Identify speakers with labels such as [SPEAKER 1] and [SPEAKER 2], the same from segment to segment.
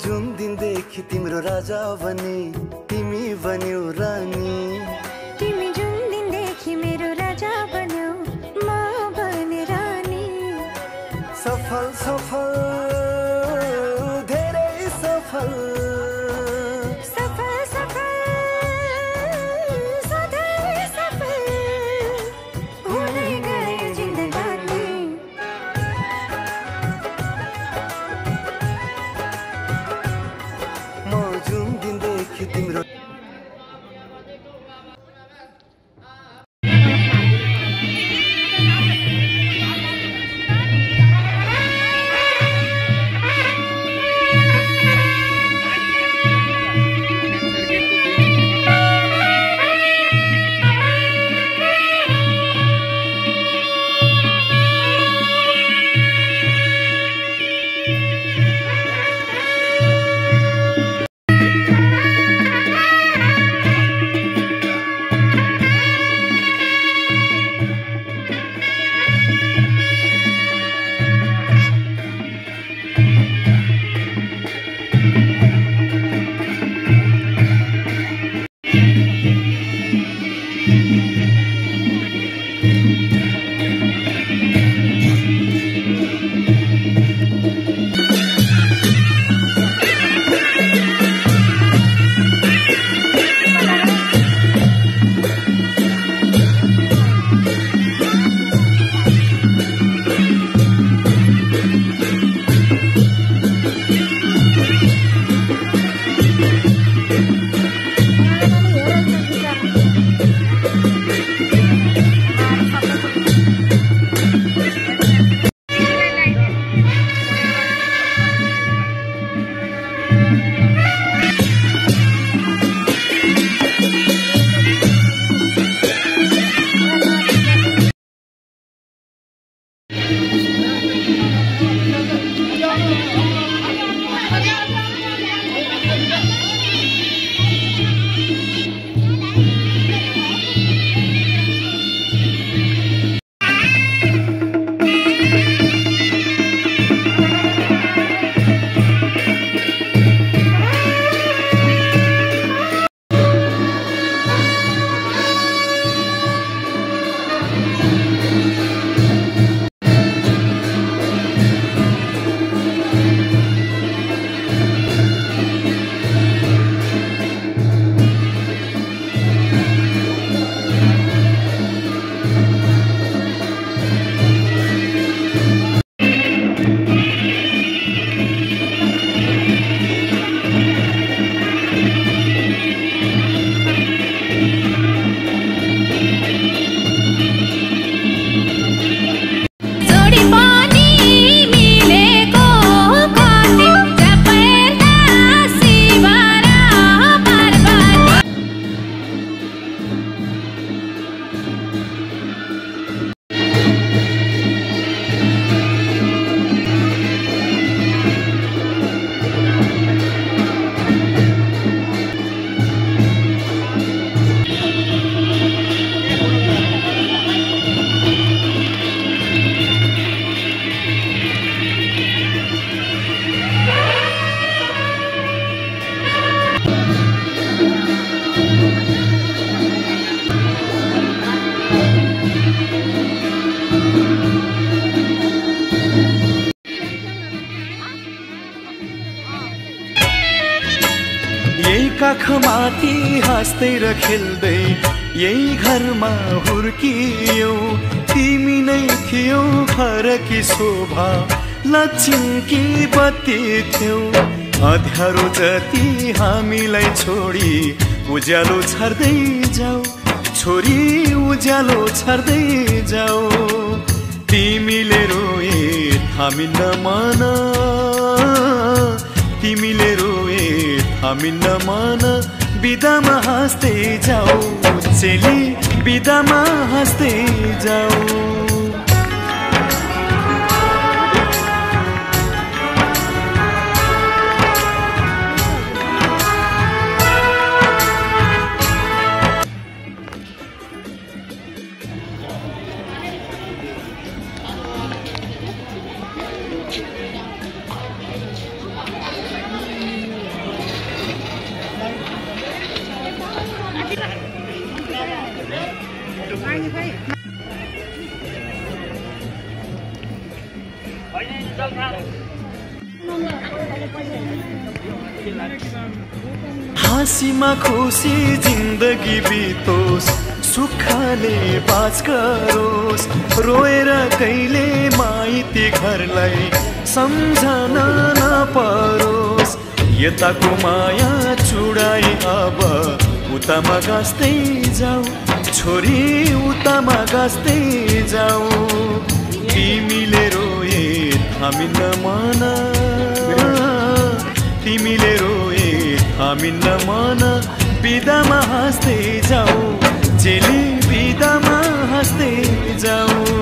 [SPEAKER 1] जुन दिनदेखि तिम्रो राजा बने तिमी बन्यौ रानी।
[SPEAKER 2] तिमी जुन दिनदेखि मेरो राजा बन्यौ म बने रानी।
[SPEAKER 1] सफल सफल धेरै सफल काखमाथि हाँस्दै र खेल्दै यही घरमा हुर्कियौ। तिमी नै थियौ घरकी शोभा लक्ष्मीकी बत्ती थियौ। अँध्यारो जति हामीलाई छोडी उज्यालो छर्दै जाऊ, छोरी उज्यालो छर्दै जाऊ। तिमीले रोए थामिन्न मन, तिमीले रोए थामिन्न मन। बिदामा हाँस्दै जाऊ चेली, बिदामा हाँस्दै जाऊ।
[SPEAKER 3] हाँसीमा खुसी जिन्दगी बितोस्, सुखले बाँच गरोस्, रोएर कहिले माइती घरलाई सम्झन नपरोस्। यताको माया चुडाई अब उतामा गाँस्दै जाऊ, छोरी उतामा गाँस्दै जाऊ। तिमीले रोए थामिन्न मन, तिमीले रोए थामिन्न मन, बिदामा हाँस्दै जाऊ, चेली बिदामा हाँस्दै जाऊ।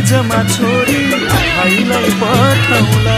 [SPEAKER 3] जमा छोरी भाइलाई पठाउला।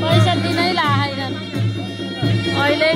[SPEAKER 4] पैसा दिनै लागेन अहिले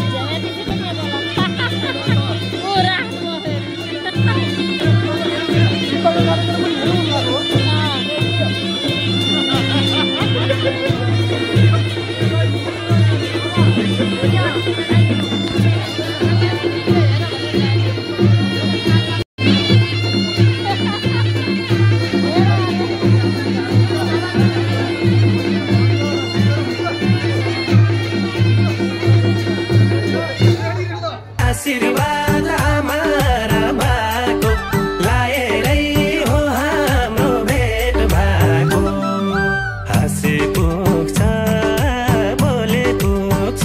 [SPEAKER 5] आशीर्वाद आमाको लाएरै हो हाम्रो भेट भएको हाँसे पुग्छ बोले पुग्छ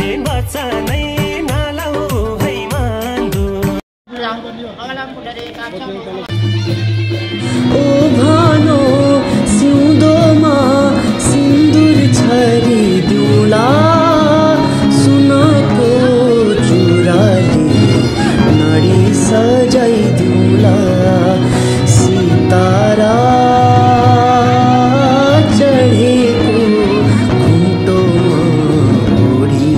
[SPEAKER 5] ए बच्चा नै नलाउ है मान्दु
[SPEAKER 6] ओ भानो सिउँदोमा सिन्दुर छरिदिउँला सुनको नडी सजाइदिउँला सितारा चढेको घुम्टोमा ओढी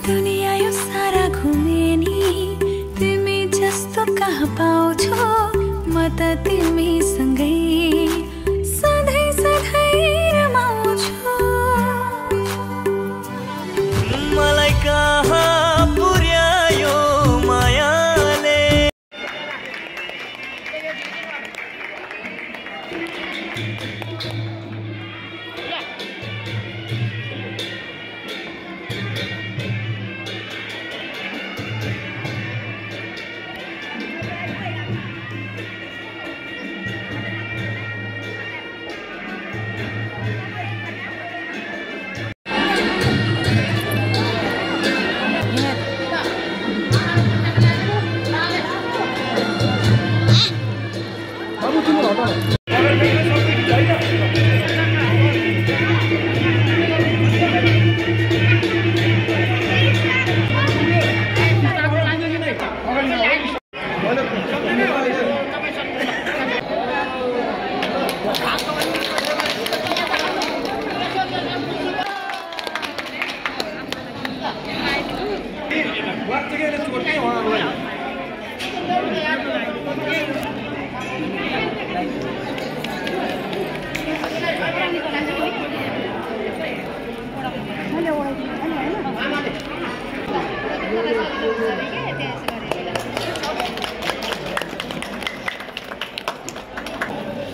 [SPEAKER 2] दुनिया यो सारा घुमे नि तिमी जस्तो कहाँ पाउँछौ म त तिमीसँगै सधैँ सधैँ रमाउँछु
[SPEAKER 3] मलाई कहाँ पुर्यायो मायाले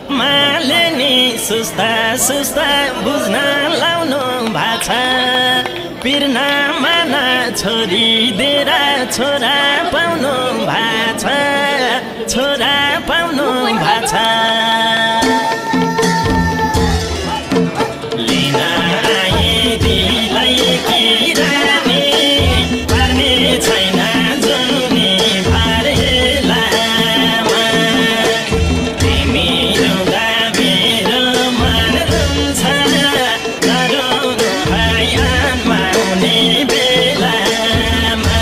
[SPEAKER 5] मालेनी सुस्ता सुस्ता बुझ्न लाउनु भएको छ पिर्ना माना छोरी दिएर छोरा पाउनु भएको छ छोरा पाउनु भएको छ लिन आइदिलाई कि रानी पर्ने छैन जुनी भरेलामा तिमी रुँदा मेरो मन रुन्छ नरुनु भयानमा आउने बेलामा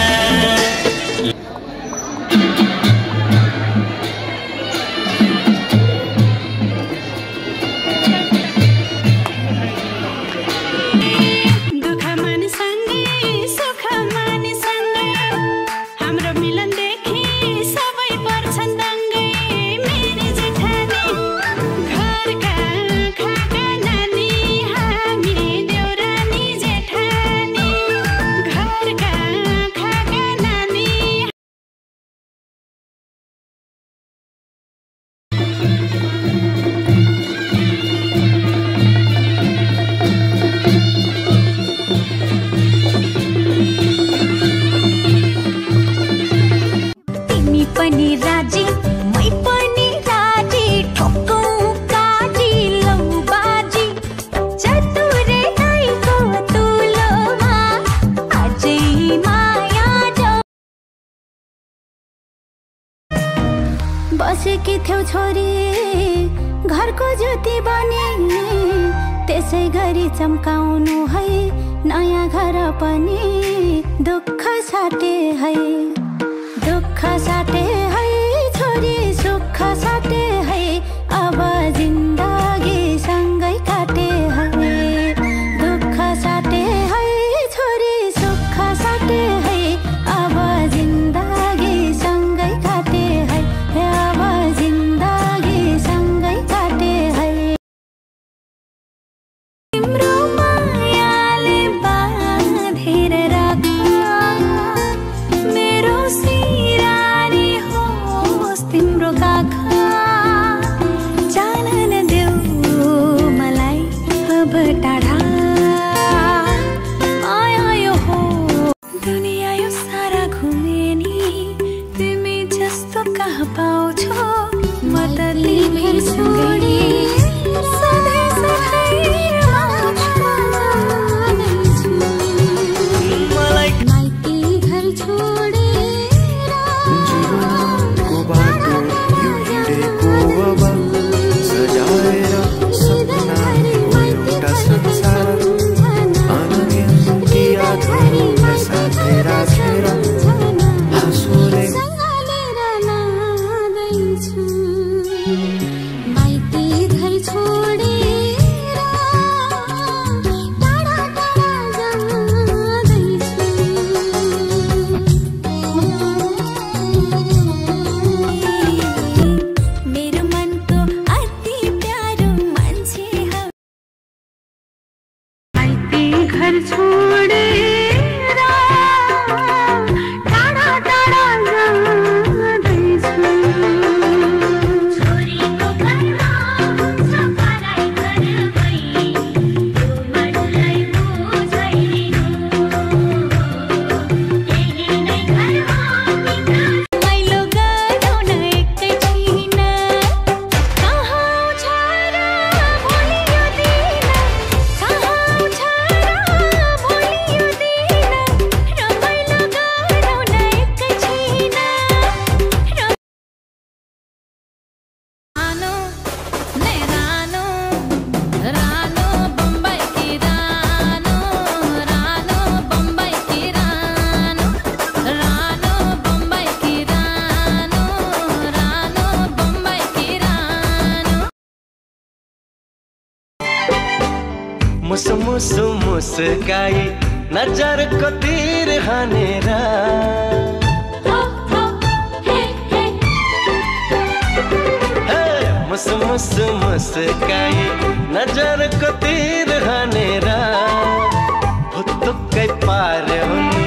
[SPEAKER 2] पनि राजी मै पनि राजी ठोकौँ काजी लौ बाजी चतुरे नाइको तुलोमा अझै माया जाऊ बसेकी थियौ छोरी घरको ज्योति बने त्यसै गरी चम्काउनु है नयाँ घर पनि दुःख साटे है दुःख साटे है छोरी सुख साटे है अब जिन्दगी सँगै काटे है दुःख साटे है छोरी सुख साटे है अब जिन्दगी सँगै काटे है अब जिन्दगी सँगै काटे है तिम्रो मायाले बाँधेर राख मेरो सिरानी होस् तिम्रो काखा जान नदेऊ मलाई अब टाढा माया यो हो दुनिया यो सारा घुमे नि तिमी जस्तो कहाँ पाउँछौ म त तिमी छोडी सधैँ सधैँ माइती घर छोडेर
[SPEAKER 1] जीवनको बाटो यो हिँडेको अब सजाएर सपनाको एउटा संसार अनगिन्ती यादहरूलाई साथै राखेर हाँसोले
[SPEAKER 2] माइती घर छोडेर टाढा टाढा जाँदैछु मेरो मनको अति प्यारो मान्छे हो माइती घर छोडेर टाढा टाढा जाँदैछु छोरीको घरमा सफाइ घरमै त्यो मनलाई बुझाइदिनु यही नै घरमा माइलो गराउन एकैछिन कहाँ छ र भोलि यो दिन कहाँ छ र भोलि यो दिन रमाइलो गराउन एकैछिन रानो नै रानो रानो बम्बई की रानो रानो बम्बई की रानो रानो बम्बई की रानो रानो बम्बई की रानो
[SPEAKER 3] मुसु मुसु मुस्काई नजरको तीर हानेर
[SPEAKER 2] हो हो हे हे
[SPEAKER 3] हे मुसु मुसु मुस्काई नजरको तीर हानेर भुत्तुकै पार हुने